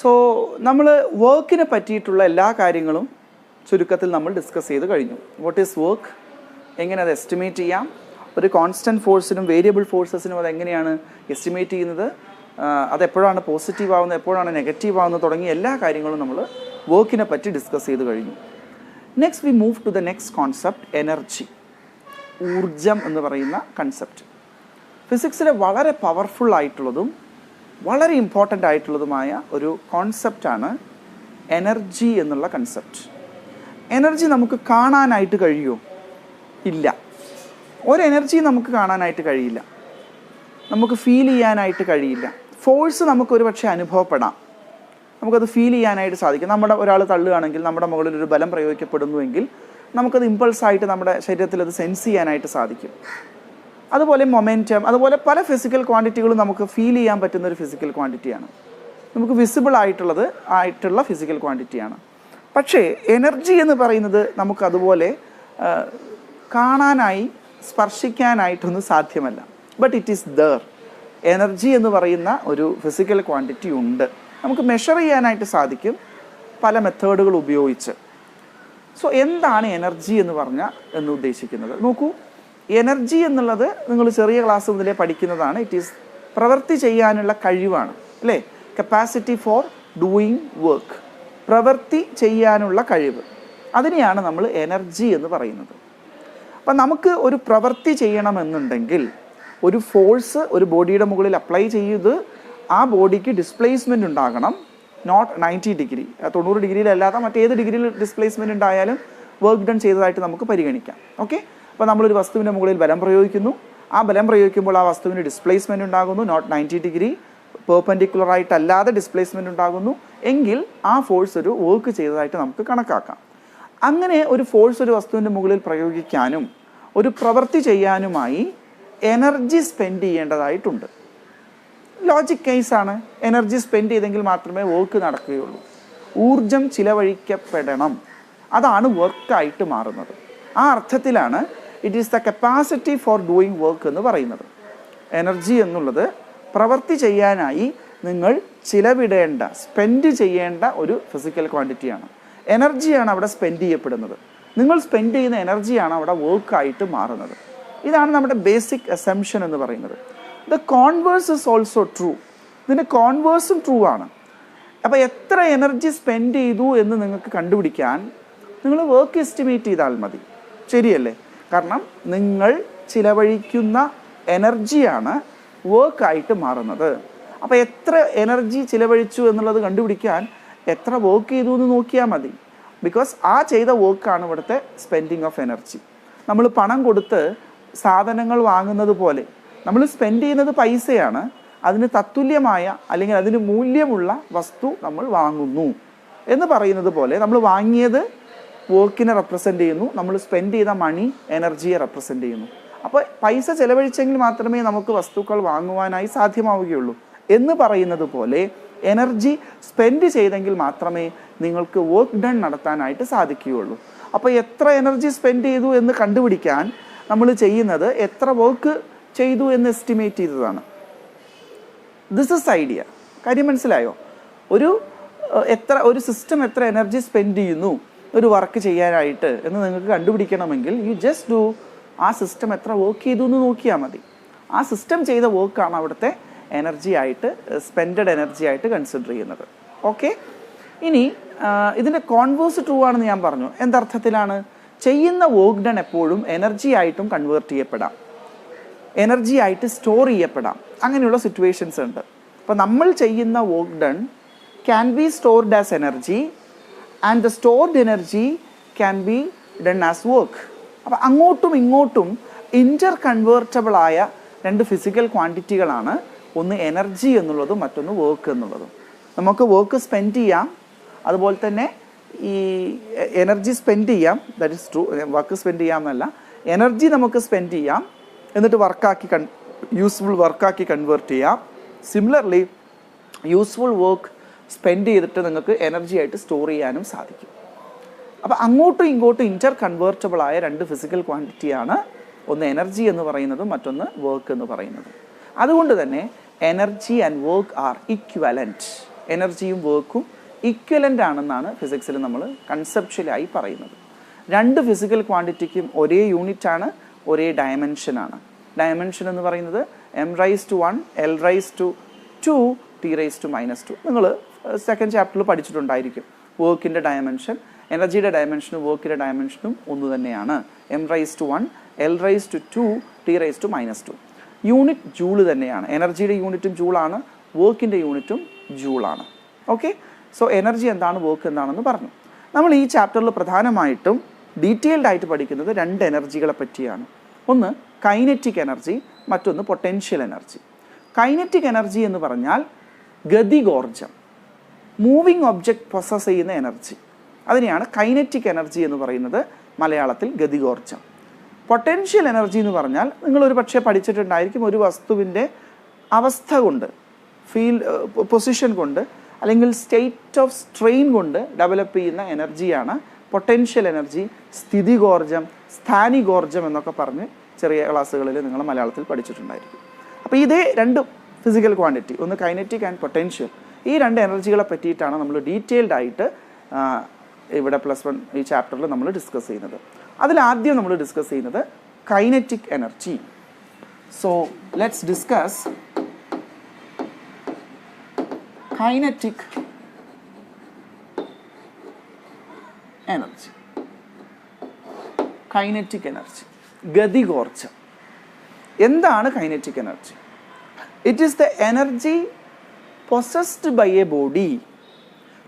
So നമ്മൾ വർക്കിനെ പറ്റിയിട്ടുള്ള എല്ലാ കാര്യങ്ങളും ചുരുക്കത്തിൽ നമ്മൾ ഡിസ്കസ് ചെയ്ത് കഴിഞ്ഞു. വാട്ട് ഈസ് വർക്ക്, എങ്ങനെ അത് എസ്റ്റിമേറ്റ് ചെയ്യാം, ഒരു കോൺസ്റ്റൻറ്റ് ഫോഴ്സിനും വേരിയബിൾ ഫോഴ്സസിനും അതെങ്ങനെയാണ് എസ്റ്റിമേറ്റ് ചെയ്യുന്നത്, അതെപ്പോഴാണ് പോസിറ്റീവ് ആവുന്നത്, എപ്പോഴാണ് നെഗറ്റീവ് ആവുന്നത്, തുടങ്ങിയ എല്ലാ കാര്യങ്ങളും നമ്മൾ വർക്കിനെ പറ്റി ഡിസ്കസ് ചെയ്ത് കഴിഞ്ഞു. Next we move to the next concept, energy, ഊർജം എന്ന് പറയുന്ന കൺസെപ്റ്റ്. ഫിസിക്സിലെ വളരെ പവർഫുൾ ആയിട്ടുള്ളതും വളരെ ഇമ്പോർട്ടൻ്റ് ആയിട്ടുള്ളതുമായ ഒരു കോൺസെപ്റ്റാണ് എനർജി എന്നുള്ള കൺസെപ്റ്റ്. എനർജി നമുക്ക് കാണാനായിട്ട് കഴിയുമോ? ഇല്ല. ഒരു എനർജി നമുക്ക് കാണാനായിട്ട് കഴിയില്ല, നമുക്ക് ഫീൽ ചെയ്യാനായിട്ട് കഴിയില്ല. ഫോഴ്സ് നമുക്കൊരു പക്ഷേ അനുഭവപ്പെടാം, നമുക്കത് ഫീൽ ചെയ്യാനായിട്ട് സാധിക്കും. നമ്മുടെ ഒരാൾ തള്ളുകയാണെങ്കിൽ നമ്മുടെ മുകളിൽ ഒരു ബലം പ്രയോഗിക്കപ്പെടുന്നുവെങ്കിൽ നമുക്കത് ഇമ്പൾസായിട്ട് നമ്മുടെ ശരീരത്തിൽ അത് സെൻസ് ചെയ്യാനായിട്ട് സാധിക്കും. അതുപോലെ മൊമെൻറ്റം, അതുപോലെ പല ഫിസിക്കൽ ക്വാണ്ടിറ്റികളും നമുക്ക് ഫീൽ ചെയ്യാൻ പറ്റുന്ന ഒരു ഫിസിക്കൽ ക്വാണ്ടിറ്റിയാണ്, നമുക്ക് വിസിബിൾ ആയിട്ടുള്ള ഫിസിക്കൽ ക്വാണ്ടിറ്റിയാണ്. പക്ഷേ എനർജി എന്ന് പറയുന്നത് നമുക്കതുപോലെ കാണാനായി സ്പർശിക്കാനായിട്ടൊന്നും സാധ്യമല്ല. But it is there. Energy എന്ന് പറയുന്ന ഒരു ഫിസിക്കൽ ക്വാണ്ടിറ്റി ഉണ്ട്, നമുക്ക് മെഷർ ചെയ്യാനായിട്ട് സാധിക്കും പല മെത്തേഡുകൾ ഉപയോഗിച്ച്. സോ എന്താണ് എനർജി എന്ന് ഉദ്ദേശിക്കുന്നത്? നോക്കൂ, എനർജി എന്നുള്ളത് നിങ്ങൾ ചെറിയ ക്ലാസ് മുതലേ പഠിക്കുന്നതാണ്. ഇറ്റ് ഈസ് പ്രവൃത്തി ചെയ്യാനുള്ള കഴിവാണ്, അല്ലേ? കപ്പാസിറ്റി ഫോർ ഡൂയിങ് വർക്ക്, പ്രവൃത്തി ചെയ്യാനുള്ള കഴിവ്, അതിനെയാണ് നമ്മൾ എനർജി എന്ന് പറയുന്നത്. അപ്പം നമുക്ക് ഒരു പ്രവൃത്തി ചെയ്യണമെന്നുണ്ടെങ്കിൽ ഒരു ഫോഴ്സ് ഒരു ബോഡിയുടെ മുകളിൽ അപ്ലൈ ചെയ്ത് ആ ബോഡിക്ക് ഡിസ്പ്ലേസ്മെൻ്റ് ഉണ്ടാകണം. നോട്ട് 90 ഡിഗ്രി, 90 ഡിഗ്രിയിലല്ലാതെ മറ്റേത് ഡിഗ്രിയിൽ ഡിസ്പ്ലേസ്മെൻ്റ് ഉണ്ടായാലും വർക്ക് ഡൺ ചെയ്തതായിട്ട് നമുക്ക് പരിഗണിക്കാം. ഓക്കെ, അപ്പോൾ നമ്മളൊരു വസ്തുവിൻ്റെ മുകളിൽ ബലം പ്രയോഗിക്കുന്നു, ആ ബലം പ്രയോഗിക്കുമ്പോൾ ആ വസ്തുവിന് ഡിസ്പ്ലേസ്മെൻ്റ് ഉണ്ടാകുന്നു, നോട്ട് 90 ഡിഗ്രി, പെർപെൻഡിക്കുലറായിട്ടല്ലാതെ ഡിസ്പ്ലേസ്മെൻ്റ് ഉണ്ടാകുന്നു എങ്കിൽ ആ ഫോഴ്സ് ഒരു വർക്ക് ചെയ്തതായിട്ട് നമുക്ക് കണക്കാക്കാം. അങ്ങനെ ഒരു ഫോഴ്സ് ഒരു വസ്തുവിൻ്റെ മുകളിൽ പ്രയോഗിക്കാനും ഒരു പ്രവൃത്തി ചെയ്യാനുമായി എനർജി സ്പെൻഡ് ചെയ്യേണ്ടതായിട്ടുണ്ട്. ലോജിക് കേസാണ്. എനർജി സ്പെൻഡ് ചെയ്തെങ്കിൽ മാത്രമേ വർക്ക് നടക്കുകയുള്ളൂ. ഊർജം ചിലവഴിക്കപ്പെടണം, അതാണ് വർക്കായിട്ട് മാറുന്നത്. ആ അർത്ഥത്തിലാണ് it is the capacity four doing work എന്ന് പറയുന്നത്. എനർജി എന്നുള്ളത് പ്രവൃത്തി ചെയ്യാനായി നിങ്ങൾ ചിലവിടേണ്ട, സ്പെൻഡ് ചെയ്യേണ്ട ഒരു ഫിസിക്കൽ ക്വാണ്ടിറ്റിയാണ്. എനർജിയാണ് അവിടെ സ്പെൻഡ് ചെയ്യപ്പെടുന്നത്. നിങ്ങൾ സ്പെൻഡ് ചെയ്യുന്ന എനർജിയാണ് അവിടെ വർക്കായിട്ട് മാറുന്നത്. ഇതാണ് നമ്മുടെ ബേസിക് അസംഷൻ എന്ന് പറയുന്നത്. The converse is also true. ഇതിൻ്റെ കോൺവേഴ്സും ട്രൂ ആണ്. അപ്പോൾ എത്ര എനർജി സ്പെൻഡ് ചെയ്തു എന്ന് നിങ്ങൾക്ക് കണ്ടുപിടിക്കാൻ നിങ്ങൾ വർക്ക് എസ്റ്റിമേറ്റ് ചെയ്താൽ മതി. ശരിയല്ലേ? കാരണം നിങ്ങൾ ചിലവഴിക്കുന്ന എനർജിയാണ് വർക്കായിട്ട് മാറുന്നത്. അപ്പോൾ എത്ര എനർജി ചിലവഴിച്ചു എന്നുള്ളത് കണ്ടുപിടിക്കാൻ എത്ര വർക്ക് ചെയ്തു എന്ന് നോക്കിയാൽ മതി. ബിക്കോസ് ആ ചെയ്ത വർക്കാണ് ഇവിടുത്തെ സ്പെൻഡിങ് ഓഫ് എനർജി. നമ്മൾ പണം കൊടുത്ത് സാധനങ്ങൾ വാങ്ങുന്നത് പോലെ നമ്മൾ സ്പെൻഡ് ചെയ്യുന്നത് പൈസയാണ്, അതിന് തത്തുല്യമായ അല്ലെങ്കിൽ അതിന് മൂല്യമുള്ള വസ്തു നമ്മൾ വാങ്ങുന്നു എന്ന് പറയുന്നത് പോലെ നമ്മൾ വാങ്ങിയത് വർക്കിനെ റെപ്രസെൻ്റ് ചെയ്യുന്നു, നമ്മൾ സ്പെൻഡ് ചെയ്ത മണി എനർജിയെ റെപ്രസെൻ്റ് ചെയ്യുന്നു. അപ്പോൾ പൈസ ചിലവഴിച്ചെങ്കിൽ മാത്രമേ നമുക്ക് വസ്തുക്കൾ വാങ്ങുവാനായി സാധ്യമാവുകയുള്ളൂ എന്ന് പറയുന്നത് പോലെ എനർജി സ്പെൻഡ് ചെയ്തെങ്കിൽ മാത്രമേ നിങ്ങൾക്ക് വർക്ക് ഡൺ നടത്താനായിട്ട് സാധിക്കുകയുള്ളൂ. അപ്പോൾ എത്ര എനർജി സ്പെൻഡ് ചെയ്തു എന്ന് കണ്ടുപിടിക്കാൻ നമ്മൾ ചെയ്യുന്നത് എത്ര വർക്ക് ചെയ്തു എന്ന് എസ്റ്റിമേറ്റ് ചെയ്തതാണ്. This is idea. കാര്യം മനസ്സിലായോ? ഒരു സിസ്റ്റം എത്ര എനർജി സ്പെൻഡ് ചെയ്യുന്നു ഒരു വർക്ക് ചെയ്യാനായിട്ട് എന്ന് നിങ്ങൾക്ക് കണ്ടുപിടിക്കണമെങ്കിൽ യു ജസ്റ്റ് ഡു ആ സിസ്റ്റം എത്ര വർക്ക് ചെയ്തു എന്ന് നോക്കിയാൽ മതി. ആ സിസ്റ്റം ചെയ്ത വർക്കാണ് അവിടുത്തെ എനർജി ആയിട്ട്, സ്പെൻഡഡ് എനർജി ആയിട്ട് കൺസിഡർ ചെയ്യുന്നത്. ഓക്കെ, ഇനി ഇതിൻ്റെ കോൺവേഴ്സ് ട്രൂ ആണെന്ന് ഞാൻ പറഞ്ഞു. എന്തർത്ഥത്തിലാണ്? ചെയ്യുന്ന വർക്ക് ഡൺ എപ്പോഴും എനർജി ആയിട്ടും കൺവേർട്ട് ചെയ്യപ്പെടാം, എനർജി ആയിട്ട് സ്റ്റോർ ചെയ്യപ്പെടാം. അങ്ങനെയുള്ള സിറ്റുവേഷൻസ് ഉണ്ട്. അപ്പോൾ നമ്മൾ ചെയ്യുന്ന work done can be stored as energy and the stored energy can be done as work. അപ്പോൾ അങ്ങോട്ടും ഇങ്ങോട്ടും ഇൻ്റർ കൺവേർട്ടബിളായ രണ്ട് ഫിസിക്കൽ ക്വാണ്ടിറ്റികളാണ്, ഒന്ന് എനർജി എന്നുള്ളതും മറ്റൊന്ന് വർക്ക് എന്നുള്ളതും. നമുക്ക് വർക്ക് സ്പെൻഡ് ചെയ്യാം, അതുപോലെ തന്നെ ഈ എനർജി സ്പെൻഡ് ചെയ്യാം. That is true. Work spend ചെയ്യാം എന്നല്ല, എനർജി നമുക്ക് സ്പെൻഡ് ചെയ്യാം, എന്നിട്ട് യൂസ്ഫുൾ വർക്കാക്കി കൺവേർട്ട് ചെയ്യാം. സിമിലർലി യൂസ്ഫുൾ വർക്ക് സ്പെൻഡ് ചെയ്തിട്ട് നിങ്ങൾക്ക് എനർജി ആയിട്ട് സ്റ്റോർ ചെയ്യാനും സാധിക്കും. അപ്പോൾ അങ്ങോട്ടും ഇങ്ങോട്ടും ഇൻ്റർ കൺവേർട്ടബിളായ രണ്ട് ഫിസിക്കൽ ക്വാണ്ടിറ്റിയാണ്, ഒന്ന് എനർജി എന്ന് പറയുന്നതും മറ്റൊന്ന് വർക്ക് എന്ന് പറയുന്നതും. അതുകൊണ്ട് തന്നെ energy and work are equivalent എനർജിയും വർക്കും ഈക്വലൻ്റ് ആണെന്നാണ് ഫിസിക്സിൽ നമ്മൾ കൺസെപ്ച്വലായി പറയുന്നത്. രണ്ട് ഫിസിക്കൽ ക്വാണ്ടിറ്റിക്കും ഒരേ യൂണിറ്റാണ്, ഒരേ ഡയമെൻഷനാണ്. ഡയമെൻഷൻ എന്ന് പറയുന്നത് m⁻1 l⁻2 t⁻². നിങ്ങൾ സെക്കൻഡ് ചാപ്റ്ററിൽ പഠിച്ചിട്ടുണ്ടായിരിക്കും. വർക്കിൻ്റെ ഡയമെൻഷൻ, എനർജിയുടെ ഡയമെൻഷനും വർക്കിൻ്റെ ഡയമെൻഷനും ഒന്ന് തന്നെയാണ്. m⁻1 l⁻2 t⁻². Unit joule തന്നെയാണ്. എനർജിയുടെ യൂണിറ്റും ജൂളാണ്, വർക്കിൻ്റെ യൂണിറ്റും ജൂളാണ്. ഓക്കെ, സോ എനർജി എന്താണ്, വർക്ക് എന്താണെന്ന് പറഞ്ഞു. നമ്മൾ ഈ ചാപ്റ്ററിൽ പ്രധാനമായിട്ടും ഡീറ്റെയിൽഡ് ആയിട്ട് പഠിക്കുന്നത് രണ്ട് എനർജികളെ പറ്റിയാണ്. ഒന്ന് കൈനറ്റിക് എനർജി, മറ്റൊന്ന് പൊട്ടൻഷ്യൽ എനർജി. കൈനറ്റിക് എനർജി എന്ന് പറഞ്ഞാൽ ഗതികോർജം, മൂവിങ് ഒബ്ജക്റ്റ് പ്രൊസസ് ചെയ്യുന്ന എനർജി, അതിനെയാണ് കൈനറ്റിക് എനർജി എന്ന് പറയുന്നത്, മലയാളത്തിൽ ഗതികോർജം. പൊട്ടൻഷ്യൽ എനർജി എന്ന് പറഞ്ഞാൽ നിങ്ങളൊരു പക്ഷേ പഠിച്ചിട്ടുണ്ടായിരിക്കും, ഒരു വസ്തുവിൻ്റെ അവസ്ഥ കൊണ്ട്, പൊസിഷൻ കൊണ്ട്, അല്ലെങ്കിൽ സ്റ്റേറ്റ് ഓഫ് സ്ട്രെയിൻ കൊണ്ട് ഡെവലപ്പ് ചെയ്യുന്ന എനർജിയാണ് പൊട്ടൻഷ്യൽ എനർജി. സ്ഥിതികോർജം, സ്ഥാനികോർജം എന്നൊക്കെ പറഞ്ഞ് ചെറിയ ക്ലാസ്സുകളിൽ നിങ്ങൾ മലയാളത്തിൽ പഠിച്ചിട്ടുണ്ടായിരിക്കും. അപ്പോൾ ഇതേ രണ്ട് ഫിസിക്കൽ ക്വാണ്ടിറ്റി, ഒന്ന് കൈനറ്റിക് ആൻഡ് പൊട്ടൻഷ്യൽ, ഈ രണ്ട് എനർജികളെ പറ്റിയിട്ടാണ് നമ്മൾ ഡീറ്റെയിൽഡ് ആയിട്ട് ഇവിടെ +1 ഈ ചാപ്റ്ററിൽ നമ്മൾ ഡിസ്കസ് ചെയ്യുന്നത്. അതിലാദ്യം നമ്മൾ ഡിസ്കസ് ചെയ്യുന്നത് kinetic energy. So let's discuss kinetic energy. Kinetic energy, ഗതികോർജം. എന്താണ് kinetic energy? It is the energy possessed by a body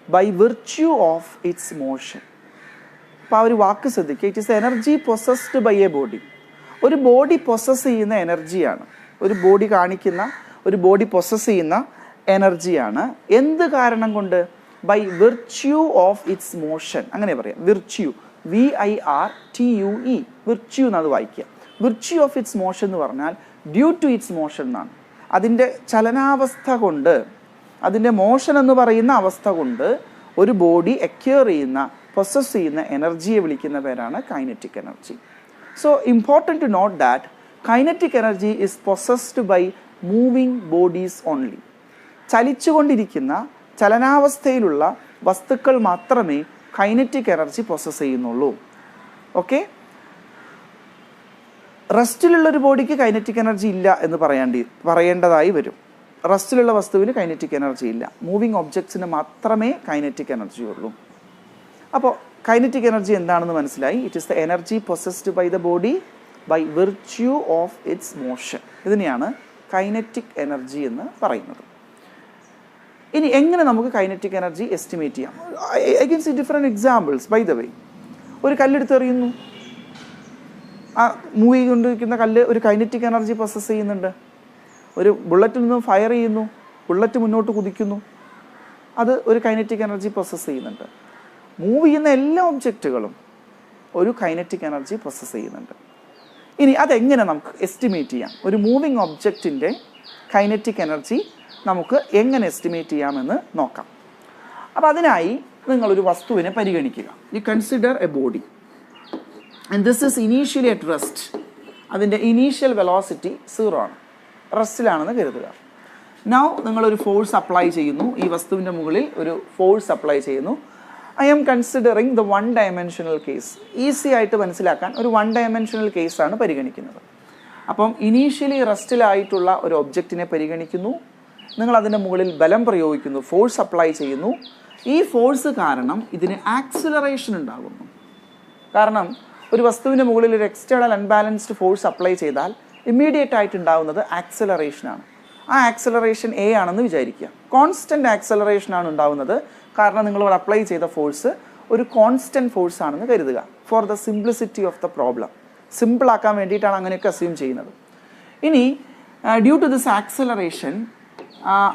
by virtue of its motion. അപ്പോൾ ആ ഒരു വാക്ക് ശ്രദ്ധിക്കുക, it is energy possessed by a body. ഒരു body possess ചെയ്യുന്ന എനർജിയാണ്, ഒരു ബോഡി കാണിക്കുന്ന, ഒരു ബോഡി പൊസസ് ചെയ്യുന്ന എനർജിയാണ്. എന്ത് കാരണം കൊണ്ട്? By virtue of its motion, അങ്ങനെ പറയാം. വിർച്യൂ, VIRTUE, വിർച്യൂ എന്നത് വായിക്കുക. വിർച്യൂ ഓഫ് ഇറ്റ്സ് മോഷൻ എന്ന് പറഞ്ഞാൽ ഡ്യൂ ടു ഇറ്റ്സ് മോഷൻ എന്നാണ്. അതിൻ്റെ ചലനാവസ്ഥ കൊണ്ട്, അതിൻ്റെ മോഷൻ എന്ന് പറയുന്ന അവസ്ഥ കൊണ്ട് ഒരു ബോഡി അക്വയർ ചെയ്യുന്ന, പൊസസ് ചെയ്യുന്ന എനർജിയെ വിളിക്കുന്ന പേരാണ് kinetic energy. So important to note that kinetic energy is possessed by moving bodies only. ചലിച്ചുകൊണ്ടിരിക്കുന്ന, ചലനാവസ്ഥയിലുള്ള വസ്തുക്കൾ മാത്രമേ കൈനറ്റിക് എനർജി പൊസസ് ചെയ്യുന്നുള്ളൂ. ഓക്കെ, റെസ്റ്റിലുള്ളൊരു ബോഡിക്ക് കൈനറ്റിക് എനർജി ഇല്ല എന്ന് പറയേണ്ടതായി വരും. റെസ്റ്റിലുള്ള വസ്തുവിന് കൈനറ്റിക് എനർജി ഇല്ല. മൂവിങ് ഒബ്ജക്ട്സിന് മാത്രമേ കൈനറ്റിക് എനർജി ഉള്ളൂ. അപ്പോൾ കൈനറ്റിക് എനർജി എന്താണെന്ന് മനസ്സിലായി. It is the energy possessed by the body by virtue of its motion. ഇതിനെയാണ് കൈനറ്റിക് എനർജി എന്ന് പറയുന്നത്. ഇനി എങ്ങനെ നമുക്ക് കൈനറ്റിക് എനർജി എസ്റ്റിമേറ്റ് ചെയ്യാം? I can see different examples. By the way, ഒരു കല്ലെടുത്ത് എറിയുന്നു, ആ മൂവ് ചെയ്തുകൊണ്ടിരിക്കുന്ന കല്ല് ഒരു കൈനറ്റിക് എനർജി പൊസസ് ചെയ്യുന്നുണ്ട്. ഒരു ബുള്ളറ്റിൽ നിന്നും ഫയർ ചെയ്യുന്നു, ബുള്ളറ്റ് മുന്നോട്ട് കുതിക്കുന്നു, അത് ഒരു കൈനറ്റിക് എനർജി പൊസസ് ചെയ്യുന്നുണ്ട്. മൂവ് ചെയ്യുന്ന എല്ലാ ഒബ്ജക്റ്റുകളും ഒരു കൈനറ്റിക് എനർജി പൊസസ് ചെയ്യുന്നുണ്ട്. ഇനി അതെങ്ങനെ നമുക്ക് എസ്റ്റിമേറ്റ് ചെയ്യാം? ഒരു മൂവിങ് ഒബ്ജക്റ്റിൻ്റെ കൈനറ്റിക് എനർജി നമുക്ക് എങ്ങനെ എസ്റ്റിമേറ്റ് ചെയ്യാമെന്ന് നോക്കാം. അപ്പോൾ അതിനായി നിങ്ങളൊരു വസ്തുവിനെ പരിഗണിക്കുക. U consider A body and this is initially at rest. അതിൻ്റെ ഇനീഷ്യൽ വെലോസിറ്റി 0 ആണ്, റെസ്റ്റിലാണെന്ന് കരുതുക. നൗ നിങ്ങളൊരു ഫോഴ്സ് അപ്ലൈ ചെയ്യുന്നു, ഈ വസ്തുവിൻ്റെ മുകളിൽ ഒരു ഫോഴ്സ് അപ്ലൈ ചെയ്യുന്നു. I am considering the 1 dimensional case. Easy ആയിട്ട് മനസ്സിലാക്കാൻ ഒരു 1 ഡയമെൻഷണൽ കേസാണ് പരിഗണിക്കുന്നത്. അപ്പം ഇനീഷ്യലി റെസ്റ്റിലായിട്ടുള്ള ഒരു ഒബ്ജക്റ്റിനെ പരിഗണിക്കുന്നു, നിങ്ങൾ അതിൻ്റെ മുകളിൽ ബലം പ്രയോഗിക്കുന്നു, ഫോഴ്സ് അപ്ലൈ ചെയ്യുന്നു. ഈ ഫോഴ്സ് കാരണം ഇതിന് ആക്സിലറേഷൻ ഉണ്ടാകുന്നു. കാരണം ഒരു വസ്തുവിൻ്റെ മുകളിൽ ഒരു എക്സ്റ്റേണൽ അൺബാലൻസ്ഡ് ഫോഴ്സ് അപ്ലൈ ചെയ്താൽ ഇമ്മീഡിയറ്റ് ആയിട്ട് ഉണ്ടാകുന്നത് ആക്സിലറേഷനാണ്. ആ ആക്സിലറേഷൻ A ആണെന്ന് വിചാരിക്കുക. കോൺസ്റ്റൻറ്റ് ആക്സിലറേഷനാണ് ഉണ്ടാകുന്നത്, കാരണം നിങ്ങളിവിടെ അപ്ലൈ ചെയ്ത ഫോഴ്സ് ഒരു കോൺസ്റ്റൻറ്റ് ഫോഴ്സ് ആണെന്ന് കരുതുക. For the simplicity of the problem, സിമ്പിളാക്കാൻ വേണ്ടിയിട്ടാണ് അങ്ങനെയൊക്കെ അസ്യൂം ചെയ്യുന്നത്. ഇനി ഡ്യൂ ടു ദിസ് ആക്സിലറേഷൻ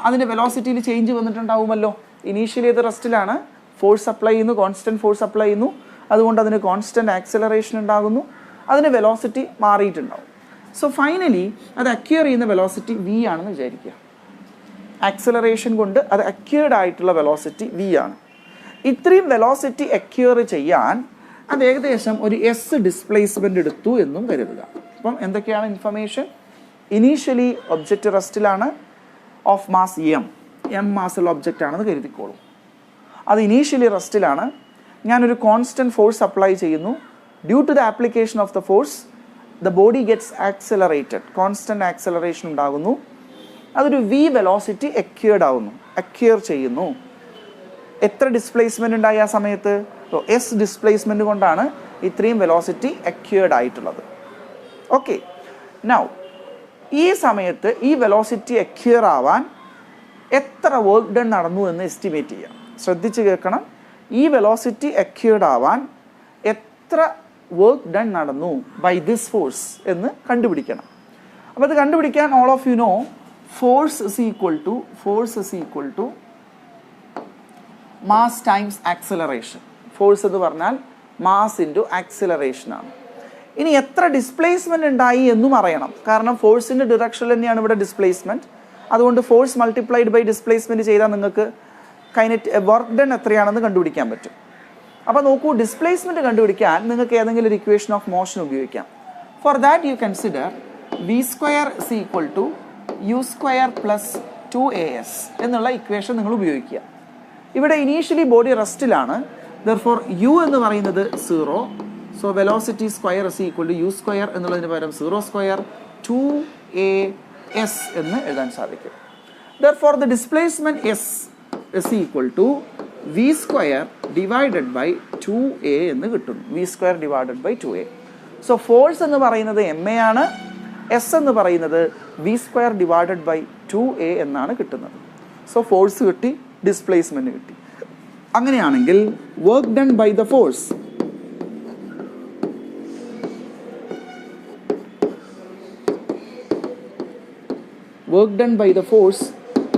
അതിൻ്റെ വെലോസിറ്റിയിൽ ചേഞ്ച് വന്നിട്ടുണ്ടാവുമല്ലോ. ഇനീഷ്യലി അത് റെസ്റ്റിലാണ്, ഫോഴ്സ് അപ്ലൈ ചെയ്യുന്നു, കോൺസ്റ്റൻറ്റ് ഫോഴ്സ് അപ്ലൈ ചെയ്യുന്നു, അതുകൊണ്ട് അതിന് കോൺസ്റ്റൻറ്റ് ആക്സിലറേഷൻ ഉണ്ടാകുന്നു, അതിന് വെലോസിറ്റി മാറിയിട്ടുണ്ടാവും. സോ ഫൈനലി അത് അക്വയർ ചെയ്യുന്ന വെലോസിറ്റി V ആണെന്ന് വിചാരിക്കുക. ആക്സിലറേഷൻ കൊണ്ട് അത് അക്വയർഡ് ആയിട്ടുള്ള വെലോസിറ്റി V ആണ്. ഇത്രയും വെലോസിറ്റി അക്വയർ ചെയ്യാൻ അത് ഏകദേശം ഒരു S ഡിസ്പ്ലേസ്മെൻ്റ് എടുത്തു എന്നും കരുതുക. അപ്പം എന്തൊക്കെയാണ് ഇൻഫർമേഷൻ? ഇനീഷ്യലി ഒബ്ജക്റ്റ് റെസ്റ്റിലാണ്, ഓഫ് മാസ് M, എം മാസുള്ള ഒബ്ജക്റ്റ് ആണെന്ന് കരുതിക്കോളൂ. അത് ഇനീഷ്യലി റെസ്റ്റിലാണ്. ഞാനൊരു കോൺസ്റ്റൻറ്റ് ഫോഴ്സ് അപ്ലൈ ചെയ്യുന്നു. Due to the application of the force the body gets accelerated, constant acceleration ഉണ്ടാകുന്നു. അതൊരു വി വെലോസിറ്റി അക്യൂർ ചെയ്യുന്നു. എത്ര ഡിസ്പ്ലേസ്മെൻ്റ് ഉണ്ടായി ആ സമയത്ത്? എസ് ഡിസ്പ്ലേസ്മെൻറ്റ് കൊണ്ടാണ് ഇത്രയും വെലോസിറ്റി അക്യൂർഡ് ആയിട്ടുള്ളത്. ഓക്കെ, നൗ ഈ സമയത്ത് ഈ വെലോസിറ്റി അക്യൂർ ആവാൻ എത്ര വർക്ക് ഡൺ നടന്നു എന്ന് എസ്റ്റിമേറ്റ് ചെയ്യാം. ശ്രദ്ധിച്ച് കേൾക്കണം. ഈ വെലോസിറ്റി അക്യൂർഡ് ആവാൻ എത്ര വർക്ക് ഡൺ നടന്നു ബൈ ദിസ് ഫോഴ്സ് എന്ന് കണ്ടുപിടിക്കണം. അപ്പോൾ അത് കണ്ടുപിടിക്കാൻ all of you know force is equal to mass times acceleration. Force എന്ന് പറഞ്ഞാൽ മാസ് ഇൻറ്റു ആക്സിലറേഷൻ ആണ്. ഇനി എത്ര ഡിസ്പ്ലേസ്മെൻ്റ് ഉണ്ടായി എന്നും അറിയണം. കാരണം ഫോഴ്സിൻ്റെ ഡിറക്ഷനിൽ തന്നെയാണ് ഇവിടെ ഡിസ്പ്ലേസ്മെൻറ്റ്. അതുകൊണ്ട് ഫോഴ്സ് മൾട്ടിപ്ലൈഡ് ബൈ ഡിസ്പ്ലേസ്മെൻറ്റ് ചെയ്താൽ നിങ്ങൾക്ക് വർക്ക് ഡൺ എത്രയാണെന്ന് കണ്ടുപിടിക്കാൻ പറ്റും. അപ്പോൾ നോക്കൂ, ഡിസ്പ്ലേസ്മെൻറ്റ് കണ്ടുപിടിക്കാൻ നിങ്ങൾക്ക് ഏതെങ്കിലും ഒരു ഇക്വേഷൻ ഓഫ് മോഷൻ ഉപയോഗിക്കാം. For that you consider v square is equal to u square plus 2as എന്നുള്ള ഇക്വേഷൻ നിങ്ങൾ ഉപയോഗിക്കുക. ഇവിടെ ഇനീഷ്യലി ബോഡി റെസ്റ്റിലാണ്. ദെർഫോർ യു എന്ന് പറയുന്നത് 0. So velocity square is equal to u square എന്നുള്ളതിന് പകരം 0 സ്ക്വയർ 2as എന്ന് എഴുതാൻ സാധിക്കും. Therefore the displacement s is equal to v square divided by 2a എന്ന് കിട്ടുന്നു. V square divided by 2a. So force എന്ന് പറയുന്നത് ma ആണ്. എസ് എന്ന് പറയുന്നത് V square divided by 2a എന്നാണ് കിട്ടുന്നത്. സോ ഫോഴ്സ് കിട്ടി, ഡിസ്പ്ലേസ്മെൻറ്റ് കിട്ടി. അങ്ങനെയാണെങ്കിൽ work done by the force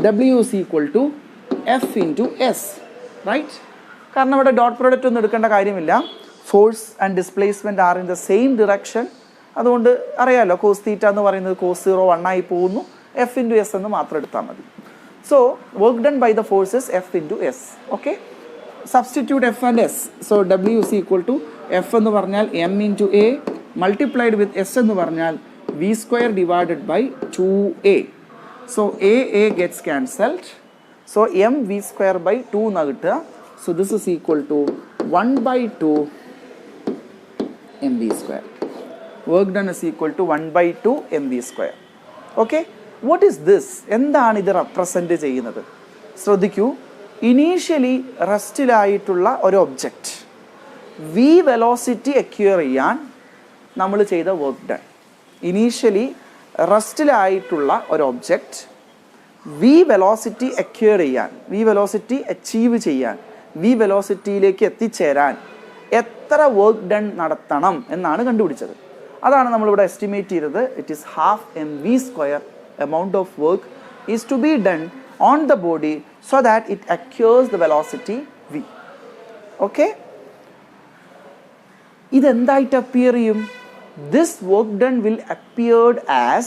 W is equal to F into S, right? കാരണം ഇവിടെ ഡോട്ട് പ്രോഡക്റ്റ് ഒന്നും എടുക്കേണ്ട കാര്യമില്ല. Force and displacement are in the same direction. അതുകൊണ്ട് അറിയാമല്ലോ, കോസ് തീറ്റ എന്ന് പറയുന്നത് കോസ് 0 1 ആയി പോകുന്നു. F into S എന്ന് മാത്രം എടുത്താൽ മതി. So work done by the force is F into S. Okay, substitute F and S. So W is equal to F എന്ന് പറഞ്ഞാൽ M into A multiplied with S എന്ന് പറഞ്ഞാൽ V square divided by 2A. So A gets cancelled. So M V square by 2 എന്നാ കിട്ടുക. So this is equal to 1 by 2 mv square. Work done is equal to 1 by 2 mv square. Okay, what is this? എന്താണ് ഇത് represent ചെയ്യുന്നത്? ശ്രദ്ധിക്കൂ, initially റെസ്റ്റിലായിട്ടുള്ള ഒരു object V velocity acquire ചെയ്യാൻ നമ്മൾ ചെയ്ത വർക്ക് ഡൺ. ഇനീഷ്യലി റെസ്റ്റിലായിട്ടുള്ള ഒരു ഒബ്ജക്റ്റ് വി വെലോസിറ്റി അക്യൂർ ചെയ്യാൻ, വി വെലോസിറ്റി അച്ചീവ് ചെയ്യാൻ, വി വെലോസിറ്റിയിലേക്ക് എത്തിച്ചേരാൻ എത്ര വർക്ക് ഡൺ നടത്തണം എന്നാണ് കണ്ടുപിടിച്ചത്. അതാണ് നമ്മളിവിടെ എസ്റ്റിമേറ്റ് ചെയ്തത്. It is half mv square amount of work is to be done on the body so that it acquires the velocity v. Okay, ഇതെന്തായിട്ട് അപ്പിയർ ചെയ്യും? This work done will appear as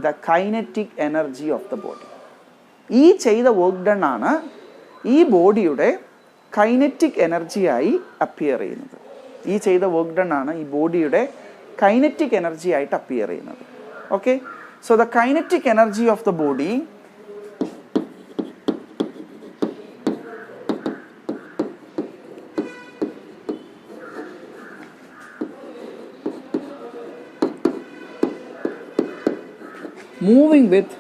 the kinetic energy of the body. ഈ ചെയ്ത work done ആണ് ഈ ബോഡിയുടെ kinetic എനർജിയായി appear ചെയ്യുന്നത്. ഈ ചെയ്ത വർക്ക് ഡൺ ആണ് ഈ ബോഡിയുടെ കൈനറ്റിക് എനർജി ആയിട്ട് അപ്പിയർ ചെയ്യുന്നത്. Okay, so the kinetic energy of the body moving with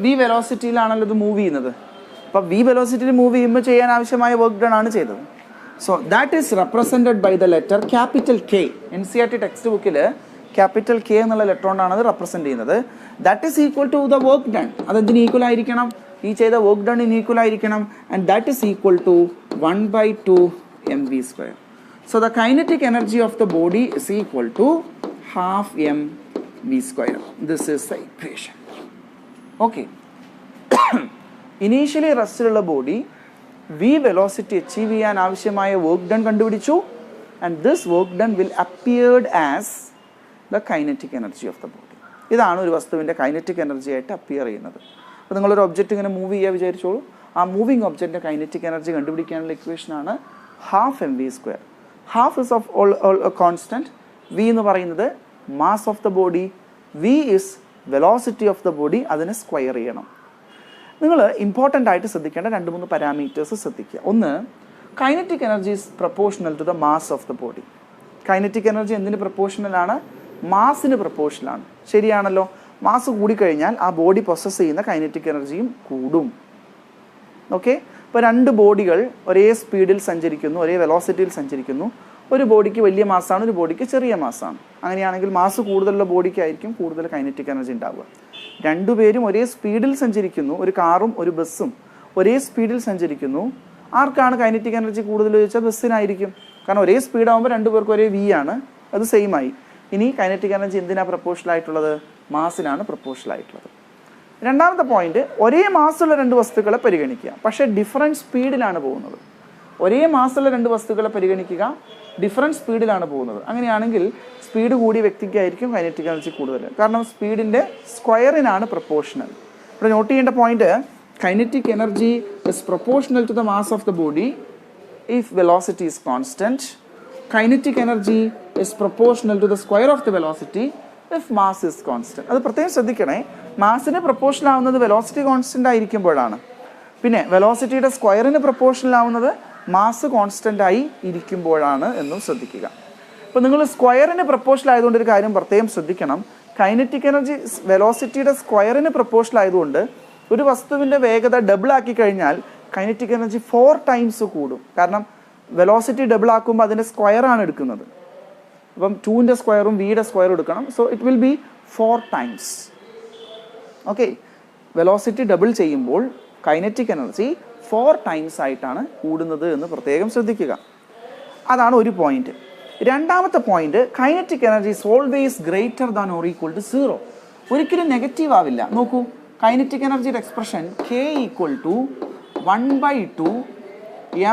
v വെലോസിറ്റിയിലാണല്ലോ ഇത് മൂവ് ചെയ്യുന്നത്. അപ്പോൾ v വെലോസിറ്റിയിൽ മൂവ് ചെയ്യുമ്പോൾ ചെയ്യാൻ ആവശ്യമായ വർക്ക് ഡൺ ആണ് ചെയ്തത്. So that is represented by the letter capital K. NCERT text ബുക്കിൽ ക്യാപിറ്റൽ K എന്നുള്ള ലെറ്റർ കൊണ്ടാണ് അത് റെപ്രസെൻറ്റ് ചെയ്യുന്നത്. That is equal to the work done. അതെന്തിന് ഈക്വൽ ആയിരിക്കണം? ഈ ചെയ്ത വർക്ക് ഡണ്ണിന് ഈക്വൽ ആയിരിക്കണം. And that is equal to 1 by 2 mv square. So the kinetic energy of the body is equal to half mv square. This is the equation. Okay. Initially റെസ്റ്റിലുള്ള body V velocity achieve ചെയ്യാൻ ആവശ്യമായ work done കണ്ടുപിടിച്ചു. And this work done will appeared as the kinetic energy of the body. ഇതാണ് ഒരു വസ്തുവിൻ്റെ kinetic energy ആയിട്ട് appear ചെയ്യുന്നത്. അപ്പോൾ നിങ്ങളൊരു ഒബ്ജക്റ്റ് ഇങ്ങനെ മൂവ് ചെയ്യുക വിചാരിച്ചോളൂ. ആ മൂവിങ് ഒബ്ജക്റ്റിൻ്റെ കൈനറ്റിക് എനർജി കണ്ടുപിടിക്കാനുള്ള ഇക്വേഷനാണ് half M V square. Half is of all constant, V എന്ന് പറയുന്നത് mass of the body, V is velocity of the body, അതിനെ സ്ക്വയർ ചെയ്യണം. നിങ്ങൾ ഇമ്പോർട്ടൻ്റ് ആയിട്ട് ശ്രദ്ധിക്കേണ്ട 2-3 പാരാമീറ്റേഴ്സ് ശ്രദ്ധിക്കുക. ഒന്ന്, kinetic energy is proportional to the mass of the body. Kinetic energy എന്തിന് പ്രപ്പോർഷണലാണ്? മാസിന് പ്രപ്പോർഷണലാണ്. ശരിയാണല്ലോ. മാസ് കൂടിക്കഴിഞ്ഞാൽ ആ ബോഡി പ്രൊസസ്സ് ചെയ്യുന്ന കൈനറ്റിക് എനർജിയും കൂടും. ഓക്കെ, ഇപ്പോൾ 2 ബോഡികൾ ഒരേ സ്പീഡിൽ സഞ്ചരിക്കുന്നു, ഒരേ വെലോസിറ്റിയിൽ സഞ്ചരിക്കുന്നു. ഒരു ബോഡിക്ക് വലിയ മാസാണ്, ഒരു ബോഡിക്ക് ചെറിയ മാസാണ്. അങ്ങനെയാണെങ്കിൽ മാസ് കൂടുതലുള്ള ബോഡിക്കായിരിക്കും കൂടുതൽ കൈനറ്റിക് എനർജി ഉണ്ടാവുക. 2 പേരും ഒരേ സ്പീഡിൽ സഞ്ചരിക്കുന്നു, ഒരു കാറും ഒരു ബസ്സും ഒരേ സ്പീഡിൽ സഞ്ചരിക്കുന്നു. ആർക്കാണ് കൈനറ്റിക് എനർജി കൂടുതൽ ചോദിച്ചാൽ ബസ്സിനായിരിക്കും. കാരണം ഒരേ സ്പീഡാകുമ്പോൾ 2 പേർക്ക് ഒരേ വി ആണ്, അത് സെയിം ആയി. ഇനി കൈനറ്റിക് എനർജി എന്തിനാണ് പ്രപ്പോർഷണൽ ആയിട്ടുള്ളത്? മാസിനാണ് പ്രപ്പോർഷണൽ ആയിട്ടുള്ളത്. രണ്ടാമത്തെ പോയിന്റ്, ഒരേ മാസുള്ള 2 വസ്തുക്കളെ പരിഗണിക്കുക, പക്ഷേ ഡിഫറൻറ്റ് സ്പീഡിലാണ് പോകുന്നത്. ഒരേ മാസുള്ള 2 വസ്തുക്കളെ പരിഗണിക്കുക, ഡിഫറൻറ്റ് സ്പീഡിലാണ് പോകുന്നത്. അങ്ങനെയാണെങ്കിൽ സ്പീഡ് കൂടിയ വ്യക്തിക്കായിരിക്കും കൈനറ്റിക് എനർജി കൂടുതൽ. കാരണം സ്പീഡിൻ്റെ സ്ക്വയറിനാണ് പ്രപ്പോർഷണൽ. ഇവിടെ നോട്ട് ചെയ്യേണ്ട point, kinetic energy is proportional to the mass of the body if velocity is constant. Kinetic energy is proportional to the square of the velocity if mass is constant. അത് പ്രത്യേകം ശ്രദ്ധിക്കണേ. മാസിന് proportional ആവുന്നത് velocity constant ആയിരിക്കുമ്പോഴാണ്. പിന്നെ വെലോസിറ്റിയുടെ സ്ക്വയറിന് proportional ആവുന്നത് മാസ് കോൺസ്റ്റൻ്റ് ആയി ഇരിക്കുമ്പോഴാണ് എന്നും ശ്രദ്ധിക്കുക. ഇപ്പോൾ നിങ്ങൾ സ്ക്വയറിന് പ്രപ്പോർഷണൽ ആയതുകൊണ്ട് ഒരു കാര്യം പ്രത്യേകം ശ്രദ്ധിക്കണം. കൈനറ്റിക് എനർജി വെലോസിറ്റിയുടെ സ്ക്വയറിന് പ്രപ്പോർഷണൽ ആയതുകൊണ്ട് ഒരു വസ്തുവിൻ്റെ വേഗത ഡബിൾ ആക്കി കഴിഞ്ഞാൽ കൈനറ്റിക് എനർജി 4 ടൈംസ് കൂടും. കാരണം വെലോസിറ്റി ഡബിൾ ആക്കുമ്പോൾ അതിൻ്റെ സ്ക്വയറാണ് എടുക്കുന്നത്. അപ്പം 2ൻ്റെ സ്ക്വയറും വിയുടെ സ്ക്വയറും എടുക്കണം. So it will be 4 times. Okay, velocity double ചെയ്യുമ്പോൾ കൈനറ്റിക് എനർജി 4 ടൈംസ് ആയിട്ടാണ് കൂടുന്നത് എന്ന് പ്രത്യേകം ശ്രദ്ധിക്കുക. അതാണ് ഒരു പോയിന്റ്. രണ്ടാമത്തെ point, kinetic energy is always greater than or equal to 0. ഒരിക്കലും നെഗറ്റീവ് ആവില്ല. നോക്കൂ, കൈനറ്റിക് എനർജിയുടെ എക്സ്പ്രഷൻ K = 1/2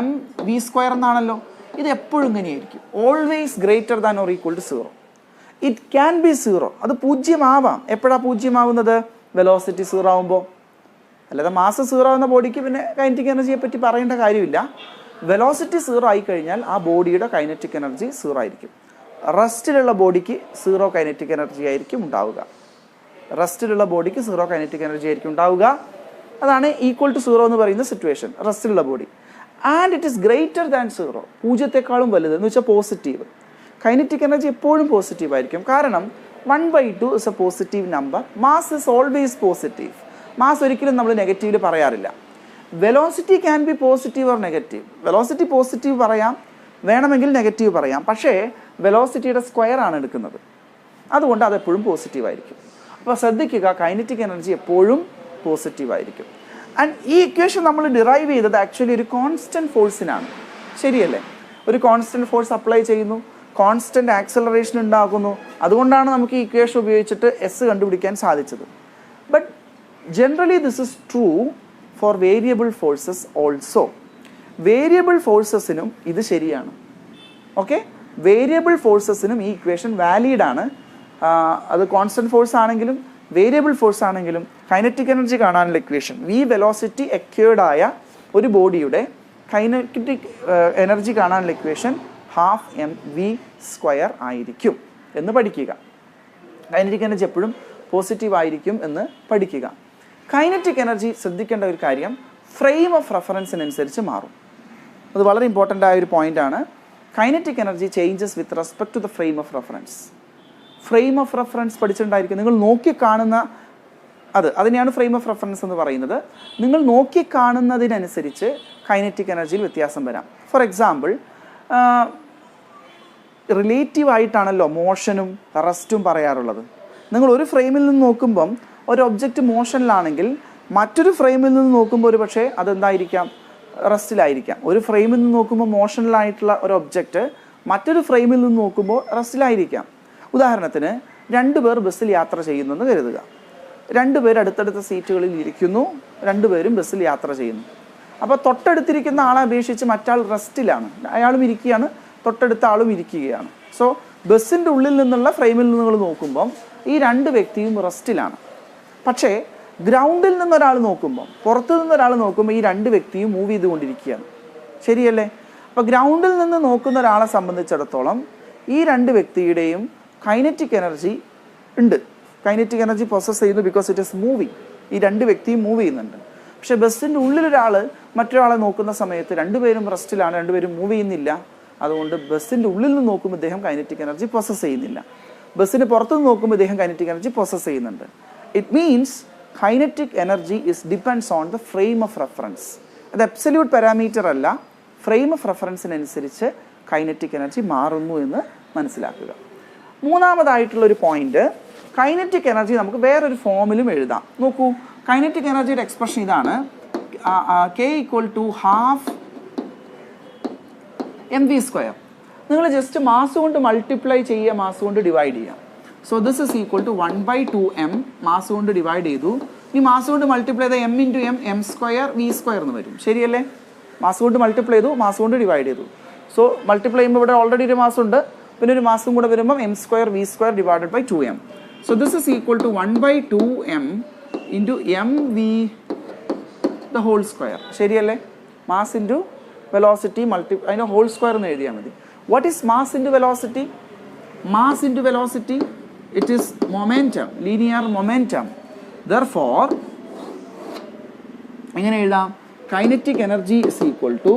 mv² എന്നാണല്ലോ. ഇത് എപ്പോഴും ഇങ്ങനെയായിരിക്കും. Always greater than or equal to 0. It can be 0. അത് 0 ആവാം. എപ്പോഴാണ് 0 ആവുന്നത്? വെലോസിറ്റി 0 ആവുമ്പോൾ. അല്ലാതെ മാസ് 0 ആവുന്ന ബോഡിക്ക് പിന്നെ കൈനറ്റിക് എനർജിയെ പറ്റി പറയേണ്ട കാര്യമില്ല. വെലോസിറ്റി 0 ആയിക്കഴിഞ്ഞാൽ ആ ബോഡിയുടെ കൈനറ്റിക് എനർജി 0 ആയിരിക്കും. റെസ്റ്റിലുള്ള ബോഡിക്ക് 0 കൈനറ്റിക് എനർജി ആയിരിക്കും ഉണ്ടാവുക. റെസ്റ്റിലുള്ള ബോഡിക്ക് 0 കൈനറ്റിക് എനർജി ആയിരിക്കും ഉണ്ടാവുക. അതാണ് ഈക്വൽ ടു 0 എന്ന് പറയുന്ന സിറ്റുവേഷൻ, റെസ്റ്റിലുള്ള body. And it is greater than 0. 0-ത്തേക്കാളും വലുത് എന്ന് വെച്ചാൽ പോസിറ്റീവ്. കൈനറ്റിക് എനർജി എപ്പോഴും പോസിറ്റീവ് ആയിരിക്കും. കാരണം 1/2 is a positive number. Mass is always positive. Mass ഒരിക്കലും നമ്മൾ നെഗറ്റീവിൽ പറയാറില്ല. Velocity can be positive or negative. Velocity positive പറയാം, വേണമെങ്കിൽ നെഗറ്റീവ് പറയാം. പക്ഷേ വെലോസിറ്റിയുടെ സ്ക്വയർ ആണ് എടുക്കുന്നത്. അതുകൊണ്ട് അതെപ്പോഴും പോസിറ്റീവ് ആയിരിക്കും. അപ്പോൾ ശ്രദ്ധിക്കുക, കൈനറ്റിക് എനർജി എപ്പോഴും പോസിറ്റീവ് ആയിരിക്കും. ആൻഡ് ഈ ഇക്വേഷൻ നമ്മൾ ഡിറൈവ് ചെയ്തത് ആക്ച്വലി ഒരു കോൺസ്റ്റൻറ്റ് ഫോഴ്സിനാണ്. ശരിയല്ലേ? ഒരു കോൺസ്റ്റൻറ്റ് ഫോഴ്സ് അപ്ലൈ ചെയ്യുന്നു, കോൺസ്റ്റൻറ്റ് ആക്സലറേഷൻ ഉണ്ടാകുന്നു. അതുകൊണ്ടാണ് നമുക്ക് ഈ ഇക്വേഷൻ ഉപയോഗിച്ചിട്ട് എസ് കണ്ടുപിടിക്കാൻ സാധിച്ചത്. But generally this is true for variable forces also. Variable ഫോഴ്സസിനും ഇത് ശരിയാണ്. ഓക്കെ, വേരിയബിൾ ഫോഴ്സസിനും ഈ ഇക്വേഷൻ വാലിഡ് ആണ്. അത് കോൺസ്റ്റൻറ്റ് ഫോഴ്സ് ആണെങ്കിലും വേരിയബിൾ ഫോഴ്സ് ആണെങ്കിലും കൈനറ്റിക് എനർജി കാണാനുള്ള ഇക്വേഷൻ, വി വെലോസിറ്റി അക്വേർഡ് ആയ ഒരു ബോഡിയുടെ കൈനറ്റിക് എനർജി കാണാനുള്ള ഇക്വേഷൻ 12 mv² ആയിരിക്കും എന്ന് പഠിക്കുക. കൈനറ്റിക് എനർജി എപ്പോഴും പോസിറ്റീവ് ആയിരിക്കും എന്ന് പഠിക്കുക. കൈനറ്റിക് എനർജി ശ്രദ്ധിക്കേണ്ട ഒരു കാര്യം, ഫ്രെയിം ഓഫ് റെഫറൻസിനനുസരിച്ച് മാറും. അത് വളരെ ഇമ്പോർട്ടൻ്റ് ആയ ഒരു പോയിൻ്റാണ്. Kinetic energy changes with respect to the frame of reference. Frame of reference പഠിച്ചിട്ടുണ്ടായിരിക്കും. നിങ്ങൾ നോക്കിക്കാണുന്ന അതിനെയാണ് ഫ്രെയിം ഓഫ് റെഫറൻസ് എന്ന് പറയുന്നത്. നിങ്ങൾ നോക്കിക്കാണുന്നതിനനുസരിച്ച് കൈനറ്റിക് എനർജിയിൽ വ്യത്യാസം വരാം. ഫോർ എക്സാമ്പിൾ, റിലേറ്റീവ് ആയിട്ടാണല്ലോ മോഷനും റെസ്റ്റും പറയാറുള്ളത്. നിങ്ങൾ ഒരു ഫ്രെയിമിൽ നിന്ന് നോക്കുമ്പം ഒരു ഒബ്ജക്റ്റ് മോഷനിലാണെങ്കിൽ മറ്റൊരു ഫ്രെയിമിൽ നിന്ന് നോക്കുമ്പോൾ ഒരു പക്ഷേ അതെന്തായിരിക്കാം, റെസ്റ്റിലായിരിക്കാം. ഒരു ഫ്രെയിമിൽ നിന്ന് നോക്കുമ്പോൾ മോഷനിലായിട്ടുള്ള ഒരു ഒബ്ജക്റ്റ് മറ്റൊരു ഫ്രെയിമിൽ നിന്ന് നോക്കുമ്പോൾ റെസ്റ്റിലായിരിക്കാം. ഉദാഹരണത്തിന് 2 പേർ ബസ്സിൽ യാത്ര ചെയ്യുന്നെന്ന് കരുതുക. 2 പേർ അടുത്തടുത്ത സീറ്റുകളിൽ ഇരിക്കുന്നു, 2 പേരും ബസ്സിൽ യാത്ര ചെയ്യുന്നു. അപ്പോൾ തൊട്ടടുത്തിരിക്കുന്ന ആളെ അപേക്ഷിച്ച് മറ്റാൾ റെസ്റ്റിലാണ്. അയാളും ഇരിക്കുകയാണ്, തൊട്ടടുത്ത ആളും ഇരിക്കുകയാണ്. സോ ബസ്സിൻ്റെ ഉള്ളിൽ നിന്നുള്ള ഫ്രെയിമിൽ നിന്ന് നിങ്ങൾ നോക്കുമ്പം ഈ 2 വ്യക്തിയും റെസ്റ്റിലാണ്. പക്ഷേ ഗ്രൗണ്ടിൽ നിന്നൊരാൾ നോക്കുമ്പോൾ, പുറത്തു നിന്നൊരാൾ നോക്കുമ്പോൾ ഈ രണ്ട് വ്യക്തിയും മൂവ് ചെയ്തുകൊണ്ടിരിക്കുകയാണ്. ശരിയല്ലേ? അപ്പോൾ ഗ്രൗണ്ടിൽ നിന്ന് നോക്കുന്ന ഒരാളെ സംബന്ധിച്ചിടത്തോളം ഈ രണ്ട് വ്യക്തിയുടെയും കൈനറ്റിക് എനർജി ഉണ്ട്. കൈനറ്റിക് എനർജി പ്രോസസ് ചെയ്യുന്നു ബിക്കോസ് ഇറ്റ് ഇസ് മൂവിങ്. ഈ രണ്ട് വ്യക്തിയും മൂവ് ചെയ്യുന്നുണ്ട്. പക്ഷേ ബസ്സിൻ്റെ ഉള്ളിലൊരാൾ മറ്റൊരാളെ നോക്കുന്ന സമയത്ത് രണ്ടുപേരും റെസ്റ്റിലാണ്, രണ്ടുപേരും മൂവ് ചെയ്യുന്നില്ല. അതുകൊണ്ട് ബസ്സിൻ്റെ ഉള്ളിൽ നിന്ന് നോക്കുമ്പോൾ ഇദ്ദേഹം കൈനറ്റിക് എനർജി പ്രോസസ് ചെയ്യുന്നില്ല. ബസ്സിന് പുറത്തുനിന്ന് നോക്കുമ്പോൾ ഇദ്ദേഹം കൈനറ്റിക് എനർജി പ്രോസസ് ചെയ്യുന്നുണ്ട്. It means kinetic energy depends on the frame of reference. അത് അബ്സല്യൂട്ട് പാരാമീറ്റർ അല്ല, ഫ്രെയിം ഓഫ് റെഫറൻസിനനുസരിച്ച് കൈനറ്റിക് എനർജി മാറുന്നു എന്ന് മനസ്സിലാക്കുക. മൂന്നാമതായിട്ടുള്ളൊരു പോയിന്റ്, കൈനറ്റിക് എനർജി നമുക്ക് വേറൊരു ഫോമിലും എഴുതാം. നോക്കൂ, കൈനറ്റിക് എനർജിയുടെ എക്സ്പ്രഷൻ ഇതാണ്, K = ½ mv². നിങ്ങൾ ജസ്റ്റ് മാസ് കൊണ്ട് മൾട്ടിപ്ലൈ ചെയ്യുക, മാസ് കൊണ്ട് ഡിവൈഡ് ചെയ്യുക. So this is equal to 1/2m. Mass കൊണ്ട് ഡിവൈഡ് ചെയ്തു. ഈ മാസ് കൊണ്ട് മൾട്ടിപ്ലൈ ചെയ്ത m × m m² v² എന്ന് വരും. ശരിയല്ലേ? മാസ് കൊണ്ട് മൾട്ടിപ്ലൈ ചെയ്തു, മാസ് കൊണ്ട് ഡിവൈഡ് ചെയ്തു. സോ മൾട്ടിപ്ലൈ ചെയ്യുമ്പോൾ ഇവിടെ ഓൾറെഡി ഒരു മാസം ഉണ്ട്, പിന്നെ ഒരു മാസം കൂടെ വരുമ്പോൾ m² v² divided by 2m. So this is equal to 1/2m × mv the whole square. ശരിയല്ലേ? മാസ് ഇൻറ്റു വെലോസിറ്റി അതിൻ്റെ ഹോൾ സ്ക്വയർ എന്ന് എഴുതിയാൽ മതി. What is mass into velocity? Mass into velocity, it is momentum, linear momentum. Therefore എങ്ങനെ എഴുതാം? Kinetic energy is equal to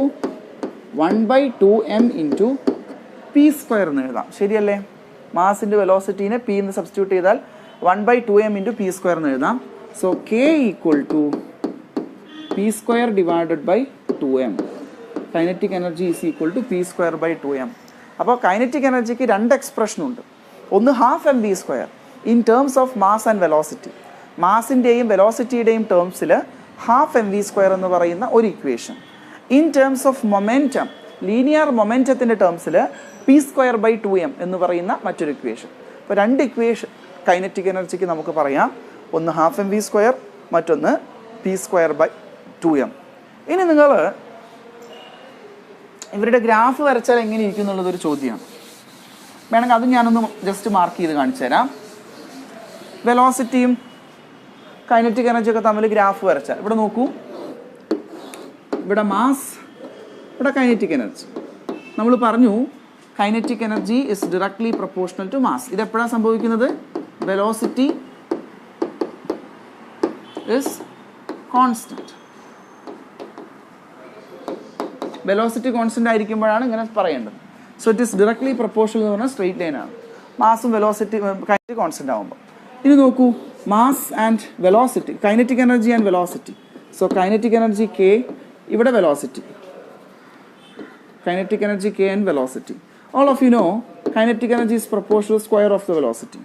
1/2m × p² എന്ന് എഴുതാം. ശരിയല്ലേ? മാസ് ഇൻറ്റു വെലോസിറ്റീനെ p എന്ന് സബ്സ്റ്റിറ്റ്യൂട്ട് ചെയ്താൽ 1/2m × p² എന്ന് എഴുതാം. So k = p² divided by 2m. Kinetic energy is equal to p² by 2m. അപ്പോൾ കൈനറ്റിക് എനർജിക്ക് രണ്ട് എക്സ്പ്രഷനുണ്ട്. ഒന്ന് ½ mv² in terms of mass and velocity. മാസിൻ്റെയും വെലോസിറ്റിയുടെയും ടേംസിൽ ½ mv² എന്ന് പറയുന്ന ഒരു equation. In terms of momentum, linear മൊമെൻറ്റത്തിൻ്റെ ടേംസിൽ p² ബൈ 2m എന്ന് പറയുന്ന മറ്റൊരു ഇക്വേഷൻ. അപ്പോൾ രണ്ട് ഇക്വേഷൻ കൈനറ്റിക് എനർജിക്ക് നമുക്ക് പറയാം. ഒന്ന് ½ mv², മറ്റൊന്ന് p² ബൈ 2m. ഇനി നിങ്ങൾ ഇവരുടെ ഗ്രാഫ് വരച്ചാൽ എങ്ങനെ ഇരിക്കും എന്നുള്ളതൊരു ചോദ്യമാണ്. വേണമെങ്കിൽ അതും ഞാനൊന്ന് ജസ്റ്റ് മാർക്ക് ചെയ്ത് കാണിച്ചു തരാം. വെലോസിറ്റിയും കൈനറ്റിക് എനർജിയൊക്കെ തമ്മിൽ ഗ്രാഫ് വരച്ചാൽ ഇവിടെ നോക്കൂ, ഇവിടെ മാസ്, ഇവിടെ കൈനറ്റിക് എനർജി. നമ്മൾ പറഞ്ഞു kinetic energy is directly proportional to mass. ഇതെപ്പോഴാണ് സംഭവിക്കുന്നത്? Velocity is constant. Velocity constant ആയിരിക്കുമ്പോഴാണ് ഇങ്ങനെ പറയേണ്ടത്. So it is directly proportional എന്ന് പറഞ്ഞാൽ സ്ട്രെയിറ്റ് ലൈൻ ആണ്. മാസും വെലോസിറ്റി കൈനറ്റിക് കോൺസ്റ്റന്റ് ആകുമ്പോൾ. ഇനി നോക്കൂ, mass and velocity, kinetic energy and velocity. So kinetic energy k, ഇവിടെ velocity, kinetic energy k and velocity. All of you know kinetic energy is proportional to square of the velocity.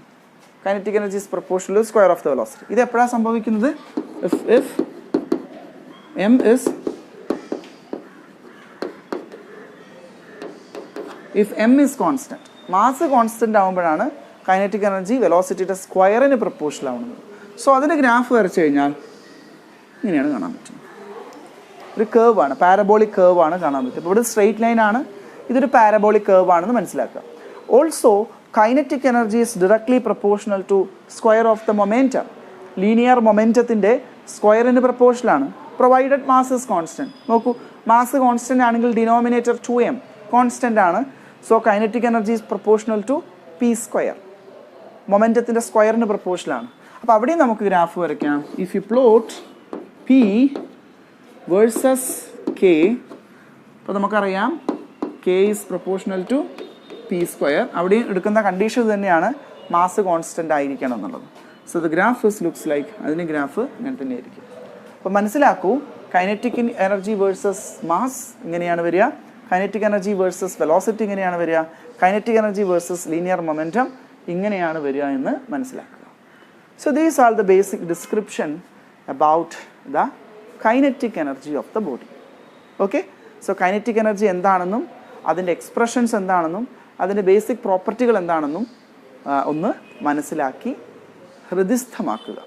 Kinetic energy is proportional to square of the velocity. ഇത് എപ്പോഴാണ് സംഭവിക്കുന്നത്? If m is constant, mass constant ആകുമ്പോഴാണ് kinetic energy വെലോസിറ്റിയുടെ സ്ക്വയറിന് proportional ആവുന്നത്. So അതിൻ്റെ graph വരച്ചു കഴിഞ്ഞാൽ ഇങ്ങനെയാണ് കാണാൻ പറ്റുന്നത്. ഒരു കേർവ് ആണ്, പാരബോളിക് കേർവ് ആണ് കാണാൻ പറ്റും. ഇപ്പോൾ ഇവിടെ സ്ട്രെയിറ്റ് ലൈൻ ആണ്, ഇതൊരു പാരബോളിക് കേർവ് ആണെന്ന് മനസ്സിലാക്കുക. Also kinetic energy is directly proportional to square of the momentum. Linear മൊമെൻറ്റത്തിൻ്റെ സ്ക്വയറിന് പ്രൊപ്പോർഷനാണ്, പ്രൊവൈഡഡ് മാസ് ഇസ് കോൺസ്റ്റൻറ്റ്. നോക്കൂ, മാസ് കോൺസ്റ്റൻ്റ് ആണെങ്കിൽ ഡിനോമിനേറ്റർ 2m കോൺസ്റ്റൻ്റ് ആണ്. So kinetic energy is proportional to p². മൊമെൻറ്റത്തിൻ്റെ സ്ക്വയറിന് പ്രൊപ്പോർഷനാണ്. അപ്പോൾ അവിടെയും നമുക്ക് ഗ്രാഫ് വരയ്ക്കാം. If you plot p versus k, അപ്പോൾ നമുക്കറിയാം k is proportional to p². അവിടെയും എടുക്കുന്ന കണ്ടീഷൻ തന്നെയാണ് മാസ് കോൺസ്റ്റൻ്റ് ആയിരിക്കണം എന്നുള്ളത്. So the graph looks like, അതിന് ഗ്രാഫ് ഇങ്ങനെ തന്നെ ആയിരിക്കും. അപ്പോൾ മനസ്സിലാക്കൂ, കൈനറ്റിക് എനർജി വേഴ്സസ് മാസ് ഇങ്ങനെയാണ് വരിക, കൈനറ്റിക് എനർജി വേഴ്സസ് വെലോസിറ്റി ഇങ്ങനെയാണ് വരിക, kinetic energy versus linear momentum ഇങ്ങനെയാണ് വരിക എന്ന് മനസ്സിലാക്കുക. So these are the basic description about the kinetic energy of the body. Okay, so kinetic energy എന്താണെന്നും അതിൻ്റെ എക്സ്പ്രഷൻസ് എന്താണെന്നും അതിൻ്റെ ബേസിക് പ്രോപ്പർട്ടികൾ എന്താണെന്നും ഒന്ന് മനസ്സിലാക്കി ഹൃദിസ്ഥമാക്കുക.